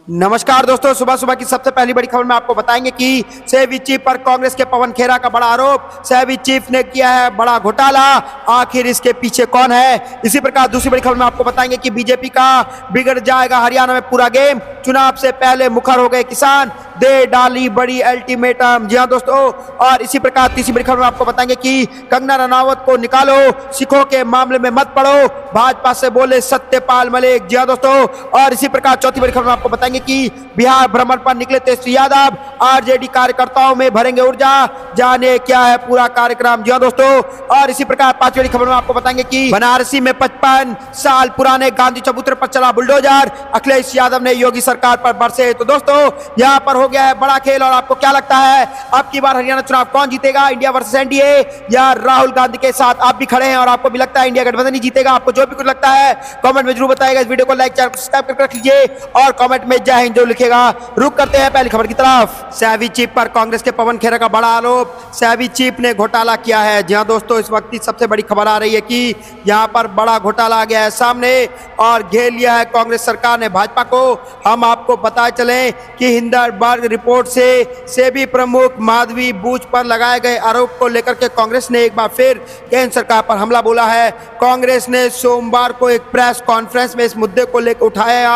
नमस्कार दोस्तों, सुबह सुबह की सबसे पहली बड़ी खबर में आपको बताएंगे कि सेबी चीफ पर कांग्रेस के पवन खेरा का बड़ा आरोप। सेबी चीफ ने किया है बड़ा घोटाला, आखिर इसके पीछे कौन है। इसी प्रकार दूसरी बड़ी खबर में आपको बताएंगे कि बीजेपी का बिगड़ जाएगा हरियाणा में पूरा गेम, चुनाव से पहले मुखर हो गए किसान, दे डाली बड़ी अल्टीमेटम। जी हाँ दोस्तों, और इसी प्रकार तीसरी बड़ी खबर में आपको बताएंगे कि कंगना रनावत को निकालो, सिखों के मामले में मत पड़ो, भाजपा से बोले सत्यपाल मलिक। जी हाँ दोस्तों, और इसी प्रकार चौथी बड़ी खबर में आपको बताएंगे कि बिहार भ्रमण पर निकले तेजस्वी यादव, आरजेडी कार्यकर्ताओं में भरेंगे ऊर्जा, जाने क्या है पूरा कार्यक्रम। जी हाँ दोस्तों, और इसी प्रकार पांचवी बड़ी खबर में आपको बताएंगे कि बनारसी में 55 साल पुराने गांधी चबूतरे पर चला बुलडोजर, अखिलेश यादव ने योगी सरकार पर बरसे। तो दोस्तों यहां पर हो गया है बड़ा खेल, और आपको क्या लगता है अब की बार हरियाणा चुनाव कौन जीतेगा, इंडिया वर्सेस एनडीए या राहुल गांधी के साथ आप भी खड़े हैं और आपको भी लगता है इंडिया गठबंधन ही जीतेगा? आपको जो भी कुछ लगता है कमेंट में जरूर बताइएगा। इस वीडियो को लाइक चैनल को सब्सक्राइब करके रख लीजिए और कमेंट में जय हिंद जो लिखेगा। रुक करते हैं पहली खबर की तरफ। सेबी चीफ पर कांग्रेस के पवन खेरा का बड़ा आरोप, सेबी चीफ ने घोटाला किया है। जी हां दोस्तों, इस वक्त की सबसे बड़ी खबर आ रही है कि यहां पर बड़ा घोटाला आ गया है सामने और घेर लिया है कांग्रेस सरकार ने भाजपा को। हम आपको बताए चलें कि हिंडनबर्ग रिपोर्ट से सेबी प्रमुख माधवी बूच पर लगाए गए आरोप को लेकर के कांग्रेस ने एक बार फिर केंद्र सरकार पर हमला बोला है। कांग्रेस ने सोमवार को एक प्रेस कॉन्फ्रेंस में इस मुद्दे को लेकर उठाया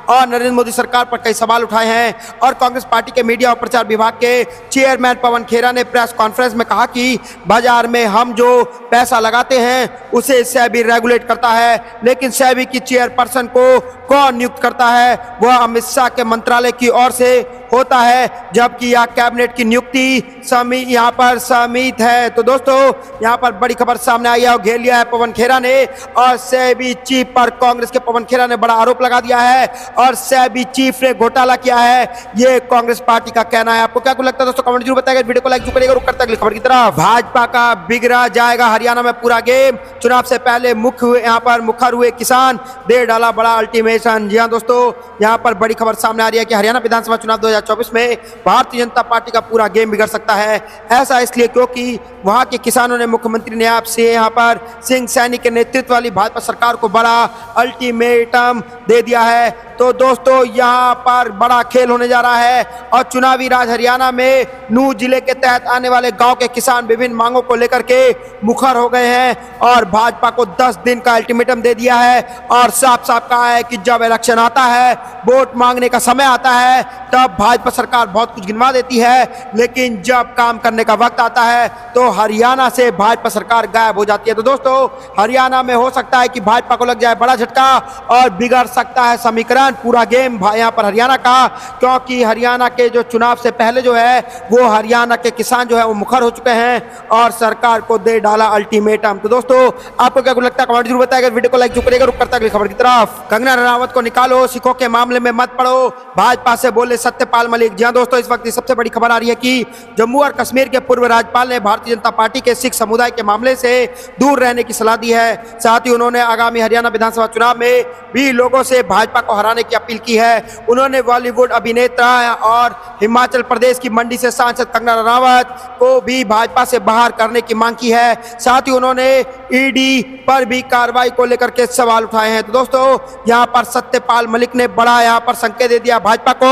और नरेंद्र मोदी सरकार पर कई सवाल उठाए हैं। और कांग्रेस पार्टी के मीडिया और प्रचार विभाग के चेयरमैन पवन खेरा ने प्रेस कॉन्फ्रेंस में कहा कि बाजार में हम जो पैसा लगाते हैं उसे सेबी रेगुलेट करता है, लेकिन सेबी की चेयरपर्सन को कौन नियुक्त करता है? वह अमित शाह के मंत्रालय की ओर से होता है, जबकि यह कैबिनेट की नियुक्ति यहाँ पर समित है। तो दोस्तों यहाँ पर बड़ी खबर सामने आई है और घेर लिया है पवन खेरा ने, और सेबी चीफ पर कांग्रेस के पवन खेरा ने बड़ा आरोप लगा दिया है और सेबी चीफ ने घोटाला किया है, ये कांग्रेस पार्टी का कहना है। आपको क्या कुछ लगता है दोस्तों कमेंट जरूर बताइएगा। वीडियो को लाइक जरूर करिएगा। रुक करते अगली खबर की तरफ। भाजपा का बिगड़ा जाएगा हरियाणा में पूरा गेम, चुनाव से पहले यहाँ पर मुखर हुए किसान, दे डाला बड़ा अल्टीमेटम। जी हाँ दोस्तों, यहाँ पर बड़ी खबर सामने आ रही है कि हरियाणा विधानसभा चुनाव 2024 में भारतीय जनता पार्टी का पूरा गेम बिगड़ सकता है। ऐसा इसलिए क्योंकि वहां के किसानों ने मुख्यमंत्री ने आपसे यहाँ पर सिंह सैनी के नेतृत्व वाली भाजपा सरकार को बड़ा अल्टीमेटम दे दिया है। तो दोस्तों यहाँ पर बड़ा खेल होने जा रहा है और चुनावी राज हरियाणा में नूह जिले के तहत आने वाले गांव के किसान विभिन्न मांगों को लेकर के मुखर हो गए हैं और भाजपा को 10 दिन का अल्टीमेटम दे दिया है और साफ साफ कहा है कि जब इलेक्शन आता है, वोट मांगने का समय आता है, तब भाजपा सरकार बहुत कुछ गिनवा देती है, लेकिन जब काम करने का वक्त आता है तो हरियाणा से भाजपा सरकार गायब हो जाती है। तो दोस्तों हरियाणा में हो सकता है कि भाजपा को लग जाए बड़ा झटका और बिगड़ सकता है समीकरण, पूरा गेम यहाँ पर हरियाणा का, क्योंकि हरियाणा के जो चुनाव से पहले जो है वो हरियाणा के किसान जो है वो मुखर हो चुके हैं और सरकार को दे डाला अल्टीमेटम। तो दोस्तों आपको क्या लगता है कमेंट जरूर बताइएगा। वीडियो को लाइक जरूर करिएगा। रुक करता अगली खबर की तरफ। कंगना रनावत को निकालो, सिखों के मामले में मत पड़ो, भाजपा से बोले सत्यपाल मलिक। जी हाँ दोस्तों, इस वक्त की सबसे बड़ी खबर आ रही है कि जम्मू और कश्मीर के पूर्व राज्यपाल ने भारतीय जनता पार्टी के सिख समुदाय के मामले से दूर रहने की सलाह दी है। साथ ही उन्होंने आगामी हरियाणा विधानसभा चुनाव में भी लोगों से भाजपा को हराने की अपील की है। उन्होंने बॉलीवुड अभिनेता और हिमाचल प्रदेश की मंडी से सांसद कंगना रनावत को भी भाजपा से बाहर करने की मांग की है। साथ ही उन्होंने ईडी पर भी कार्रवाई को लेकर के सवाल उठाए हैं। तो दोस्तों यहाँ पर सत्यपाल मलिक ने बड़ा यहाँ पर संकेत दे दिया भाजपा को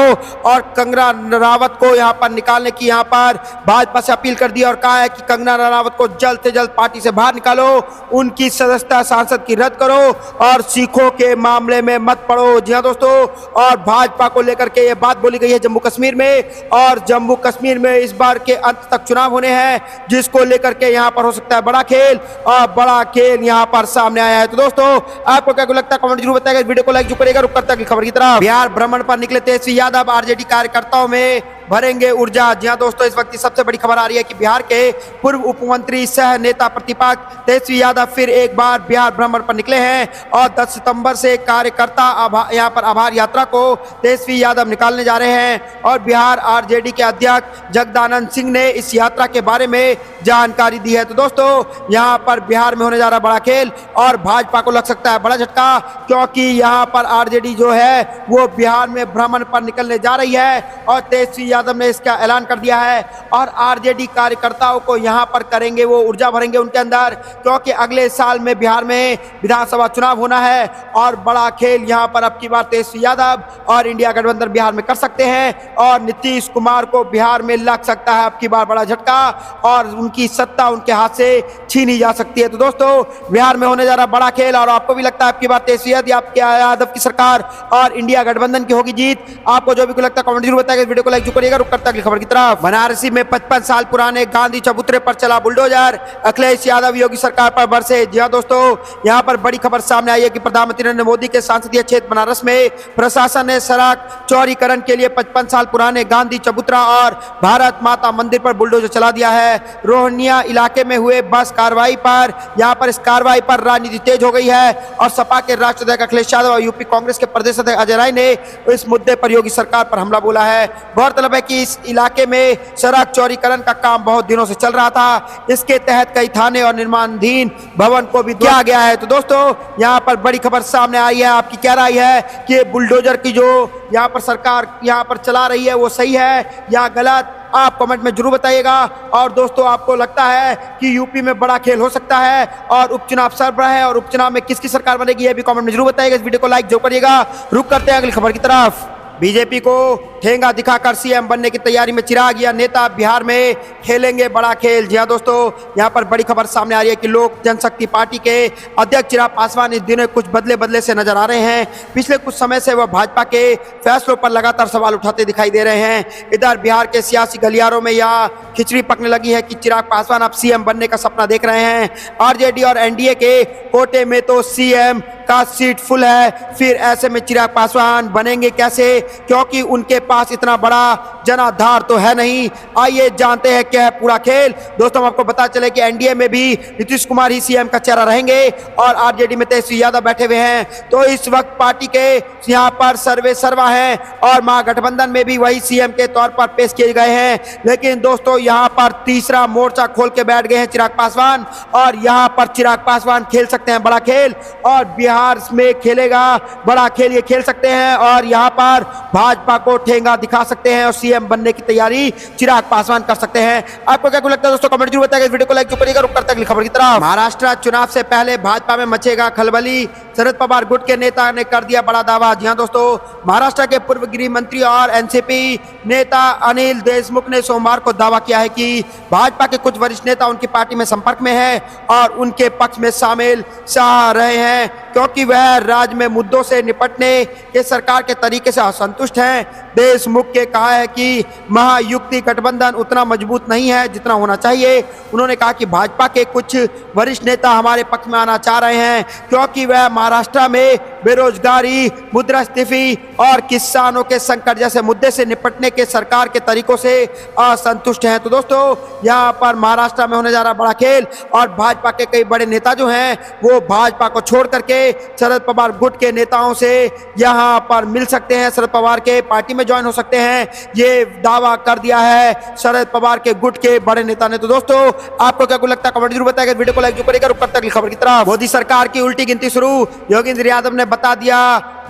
और कंगना रनावत को यहाँ पर निकालने की यहाँ पर भाजपा से अपील कर दी और कहा है कि कंगना रनावत को जल्द से जल्द पार्टी से बाहर निकालो, उनकी सदस्यता सांसद की रद्द करो और सिखों के मामले में मत पड़ो। जी हाँ दोस्तों, और भाजपा को लेकर के ये बात बोली गई है जम्मू कश्मीर में, और जम्मू कश्मीर में इस बार के अंत तक चुनाव होने हैं, जिसको लेकर के यहाँ पर हो सकता है बड़ा खेल, और बड़ा खेल यहाँ पर सामने आया है। तो दोस्तों आपको क्या लगता है कमेंट जरूर बताइएगा। वीडियो को लाइक जरूर करिएगा। रुक करता अगली खबर की तरफ। बिहार भ्रमण पर निकले तेजस्वी यादव, आरजेडी कार्यकर्ताओं में भरेंगे ऊर्जा। जी हाँ दोस्तों, इस वक्त की सबसे बड़ी खबर आ रही है कि बिहार के पूर्व उपमंत्री सह नेता प्रतिपक्ष तेजस्वी यादव फिर एक बार बिहार भ्रमण पर निकले हैं और 10 सितंबर से कार्यकर्ता यहाँ पर आभार यात्रा को तेजस्वी यादव निकालने जा रहे हैं और बिहार आरजेडी के अध्यक्ष जगदानंद सिंह ने इस यात्रा के बारे में जानकारी दी है। तो दोस्तों यहाँ पर बिहार में होने जा रहा बड़ा खेल और भाजपा को लग सकता है बड़ा झटका, क्योंकि यहाँ पर आरजेडी जो है वो बिहार में भ्रमण पर निकलने जा रही है और तेजस्वी यादव ने इसका ऐलान कर दिया है और आरजेडी कार्यकर्ताओं को यहां पर करेंगे, वो ऊर्जा भरेंगे उनके अंदर, क्योंकि अगले साल में बिहार में विधानसभा चुनाव होना है और बड़ा खेल यहां पर अब की बार तेजस्वी यादव और इंडिया गठबंधन बिहार में कर सकते हैं और नीतीश कुमार को बिहार में लग सकता है अब की बार बड़ा झटका और उनकी सत्ता उनके हाथ से छीनी जा सकती है। तो दोस्तों बिहार में होने जा रहा बड़ा खेल और आपको भी लगता है आपकी बात तेजस्वी यादव की सरकार और इंडिया गठबंधन की होगी जीत? आपको जो भी लगता है कमेंट जरूर बताइएगा। वीडियो को लाइक जरूर करिएगा। रुक करता अगली खबर की तरफ। बनारसी में 55 साल पुराने गांधी चबूतरे पर चला बुलडोजर, अखिलेश यादव योगी सरकार पर बरसे। जी हां दोस्तों, यहां पर बड़ी खबर सामने आई है कि प्रधानमंत्री नरेंद्र मोदी के संसदीय क्षेत्र बनारस में प्रशासन ने सड़क चौड़ीकरण के लिए 55 साल पुराने गांधी चबूतरा और भारत माता मंदिर पर बुलडोजर चला दिया है। रोहनिया इलाके में हुए बस कार्रवाई पर यहां पर इस कार्रवाई पर राजनीति तेज हो गई है और सपा के राष्ट्रीय अध्यक्ष अखिलेश यादव और यूपी कांग्रेस के प्रदेश अध्यक्ष अजय राय ने इस मुद्दे पर योगी सरकार पर हमला बोला है। गौरतलब है कि इस इलाके में सड़क चौड़ीकरण का काम बहुत दिनों से चल रहा था। इसके तहत कई थाने और निर्माणाधीन भवन को भी किया गया है। तो दोस्तों यहां पर बड़ी खबर सामने आई है। आपकी क्या राय है कि बुलडोजर की जो यहां पर सरकार यहां पर चला रही है वो सही है या गलत? आप कमेंट में जरूर बताइएगा। और दोस्तों आपको लगता है कि यूपी में बड़ा खेल हो सकता है और उपचुनाव सर रहा है और उपचुनाव में किसकी सरकार बनेगी ये भी कमेंट में जरूर बताइएगा। इस वीडियो को लाइक जरूर करिएगा। रुक करते हैं अगली खबर की तरफ। बीजेपी को ठेंगा दिखाकर सीएम बनने की तैयारी में चिराग या नेता बिहार में खेलेंगे बड़ा खेल। जी हां दोस्तों, यहां पर बड़ी खबर सामने आ रही है कि लोक जनशक्ति पार्टी के अध्यक्ष चिराग पासवान इस दिनों कुछ बदले से नजर आ रहे हैं। पिछले कुछ समय से वह भाजपा के फैसलों पर लगातार सवाल उठाते दिखाई दे रहे हैं। इधर बिहार के सियासी गलियारों में यह खिचड़ी पकने लगी है कि चिराग पासवान अब सीएम बनने का सपना देख रहे हैं। आरजेडी और एनडीए के कोटे में तो सीएम का सीट फुल है, फिर ऐसे में चिराग पासवान बनेंगे कैसे, क्योंकि उनके पास इतना बड़ा जनाधार तो है नहीं। आइए जानते हैं क्या है पूरा खेल। दोस्तों हम आपको बता चले कि एनडीए में भी नीतीश कुमार ही सीएम का चेहरा रहेंगे और आरजेडी में तेजस्वी यादव बैठे हुए हैं। तो इस वक्त पार्टी के यहाँ पर सर्वे सर्वा हैं और महागठबंधन में भी वही सीएम के तौर पर पेश किए गए हैं। लेकिन दोस्तों यहाँ पर तीसरा मोर्चा खोल के बैठ गए हैं चिराग पासवान और यहाँ पर चिराग पासवान खेल सकते हैं बड़ा खेल और बिहार में खेलेगा बड़ा खेल, ये खेल सकते हैं और यहाँ पर भाजपा को ठेंगा दिखा सकते हैं और सीएम बनने की तैयारी चिराग पासवान कर सकते हैं। आपको क्या लगता है दोस्तों कमेंट जरूर बताइएगा। इस वीडियो को लाइक जरूर करिएगा। रुक करते हैं अगली खबर की तरफ। महाराष्ट्र चुनाव से पहले भाजपा में मचेगा खलबली, शरद पवार गुट के नेता ने कर दिया बड़ा दावा। जी हां दोस्तों, महाराष्ट्र के पूर्व गृह मंत्री और एनसीपी नेता अनिल देशमुख ने सोमवार को दावा किया है कि भाजपा के कुछ वरिष्ठ नेता उनकी पार्टी में संपर्क में है और उनके पक्ष में शामिल चाह रहे हैं, क्योंकि वह राज्य में मुद्दों से निपटने के सरकार के तरीके से असंतुष्ट हैं। देशमुख के कहा है कि महायुति गठबंधन उतना मजबूत नहीं है जितना होना चाहिए। उन्होंने कहा कि भाजपा के कुछ वरिष्ठ नेता हमारे पक्ष में आना चाह रहे हैं, क्योंकि वह महाराष्ट्र में बेरोजगारी, मुद्रास्फीति और किसानों के संकट जैसे मुद्दे से निपटने के सरकार के तरीकों से असंतुष्ट हैं। तो दोस्तों यहाँ पर महाराष्ट्र में होने जा रहा बड़ा खेल और भाजपा के कई बड़े नेता जो हैं वो भाजपा को छोड़ करके शरद पवार गुट के नेताओं से यहाँ पर मिल सकते हैं, शरद पवार के पार्टी में ज्वाइन हो सकते हैं। ये दावा कर दिया है शरद पवार के गुट के बड़े नेता ने। तो दोस्तों आपको क्या लगता है कमेंट जरूर बताइएगा। वीडियो को लाइक जरूर करिएगा। रुक करते हैं अगली खबर की तरफ। मोदी सरकार की उल्टी गिनती शुरू, योगेंद्र यादव ने बता दिया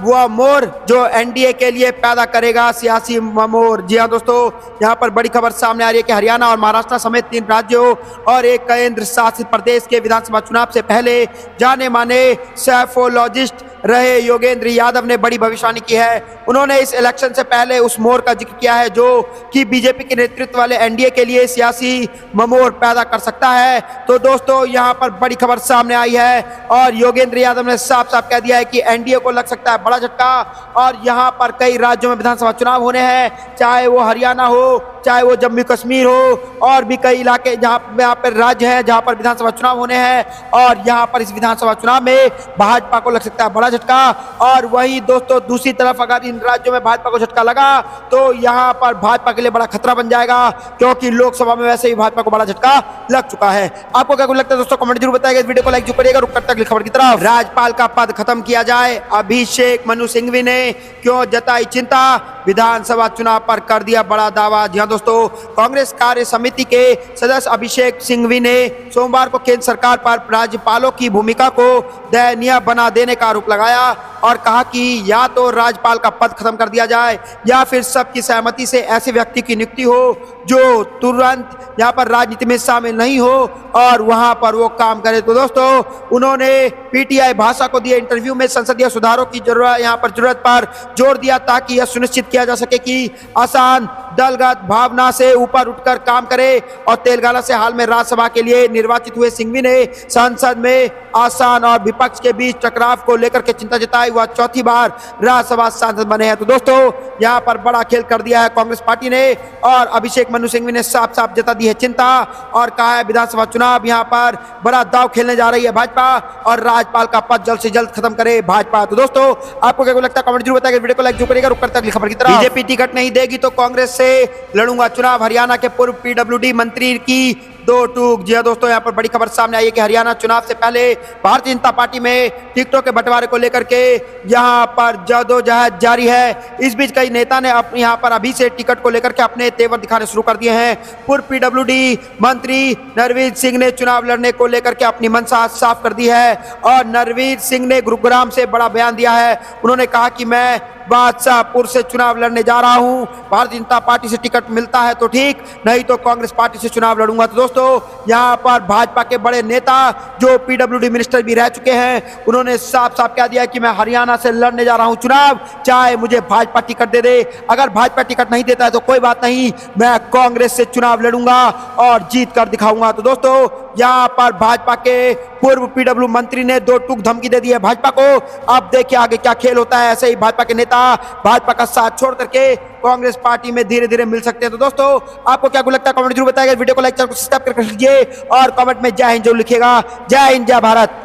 वह मोर जो एनडीए के लिए पैदा करेगा सियासी मोर। जी हां दोस्तों, यहां पर बड़ी खबर सामने आ रही है कि हरियाणा और महाराष्ट्र समेत 3 राज्यों और एक केंद्र शासित प्रदेश के विधानसभा चुनाव से पहले जाने माने सैफोलॉजिस्ट रहे योगेंद्र यादव ने बड़ी भविष्यवाणी की है। उन्होंने इस इलेक्शन से पहले उस मोर का जिक्र किया है जो कि बीजेपी के नेतृत्व वाले एनडीए के लिए सियासी ममोर पैदा कर सकता है। तो दोस्तों यहाँ पर बड़ी खबर सामने आई है और योगेंद्र यादव ने साफ साफ कह दिया है कि एनडीए को लग सकता है बड़ा झटका और यहाँ पर कई राज्यों में विधानसभा चुनाव होने हैं, चाहे वो हरियाणा हो, चाहे वो जम्मू कश्मीर हो और भी कई इलाके जहाँ पर राज्य हैं जहाँ पर विधानसभा चुनाव होने हैं और यहाँ पर इस विधानसभा चुनाव में भाजपा को लग सकता है बड़ा झटका। और वही दोस्तों दूसरी तरफ अगर इन राज्यों में भाजपा को झटका लगा तो यहाँ पर भाजपा के लिए बड़ा खतरा बन जाएगा, क्योंकि लोकसभा में वैसे ही भाजपा को बड़ा झटका लग चुका है। आपको क्या लगता है दोस्तों कमेंट जरूर बताइएगा। इस वीडियो को लाइक जरूर करिएगा। रुक करते हैं अगली खबर की तरफ। राज्यपाल का पद खत्म किया जाए, अभिषेक मनु सिंघवी ने क्यों जताई चिंता, विधानसभा चुनाव पर कर दिया बड़ा दावा। जी हां दोस्तों, कांग्रेस कार्य समिति के सदस्य अभिषेक सिंघवी ने सोमवार को केंद्र सरकार पर राज्यपालों की भूमिका को दयनीय बना देने का आरोप लगाया और कहा कि या तो राज्यपाल का पद खत्म कर दिया जाए या फिर सबकी सहमति से ऐसे व्यक्ति की नियुक्ति हो जो तुरंत यहाँ पर राजनीति में शामिल नहीं हो और वहां पर वो काम करे। तो दोस्तों उन्होंने पीटीआई भाषा को दिए इंटरव्यू में संसदीय सुधारों की जरूरत पर जोर दिया ताकि यह सुनिश्चित किया जा सके कि आसान दलगत भावना से ऊपर उठकर काम करे। और तेलंगाना से हाल में राज्यसभा के लिए निर्वाचित हुए सिंघवी ने संसद में आसान और विपक्ष के बीच टकराव को लेकर के चिंता जताई। वह चौथी बार राज्यसभा सांसद बने हैं। तो दोस्तों यहाँ पर बड़ा खेल कर दिया है कांग्रेस पार्टी ने और अभिषेक मनु सिंघवी ने साफ साफ जता दी है चिंता और कहा है विधानसभा चुनाव यहाँ पर बड़ा दाव खेलने जा रही है भाजपा और राज्यपाल का पद जल्द से जल्द खत्म करे भाजपा। तो दोस्तों आपको क्या लगता है कमेंट जरूर बताइए, वीडियो को लाइक जो करेगा रुक करता अगली खबर की तरफ। बीजेपी टिकट नहीं देगी तो कांग्रेस से लड़ूंगा चुनाव, हरियाणा के पूर्व पीडब्ल्यूडी मंत्री की दो टूक। जी हाँ दोस्तों यहाँ पर बड़ी खबर सामने आई है कि हरियाणा चुनाव से पहले भारतीय जनता पार्टी में टिकटों के बंटवारे को लेकर के यहाँ पर जदोजहद जारी है। इस बीच कई नेता ने अपने यहाँ पर अभी से टिकट को लेकर के अपने तेवर दिखाने शुरू कर दिए हैं। पूर्व पीडब्ल्यूडी मंत्री नरवीर सिंह ने चुनाव लड़ने को लेकर के अपनी मंशा साफ कर दी है और नरवीर सिंह ने गुरुग्राम से बड़ा बयान दिया है। उन्होंने कहा कि मैं बादशाहपुर से चुनाव लड़ने जा रहा हूं, भारतीय जनता पार्टी से टिकट मिलता है तो ठीक, नहीं तो कांग्रेस पार्टी से चुनाव लड़ूंगा। तो दोस्तों यहां पर भाजपा के बड़े नेता जो पीडब्ल्यूडी मिनिस्टर भी रह चुके हैं उन्होंने साफ साफ कह दिया कि मैं हरियाणा से लड़ने जा रहा हूं चुनाव, चाहे मुझे भाजपा टिकट दे दे। अगर भाजपा टिकट नहीं देता है तो कोई बात नहीं, मैं कांग्रेस से चुनाव लड़ूंगा और जीत कर दिखाऊंगा। तो दोस्तों यहाँ पर भाजपा के पूर्व पीडब्ल्यू मंत्री ने दो टूक धमकी दे दी है भाजपा को। अब देखिए आगे क्या खेल होता है। ऐसे ही भाजपा के नेता भाजपा का साथ छोड़ करके कांग्रेस पार्टी में धीरे धीरे मिल सकते हैं। तो दोस्तों आपको क्या लगता है कमेंट जरूर बताइएगा, वीडियो को लाइक चैनल को सब्सक्राइब कर लीजिए और कमेंट में जय हिंद जरूर लिखिएगा। जय हिंद जय भारत।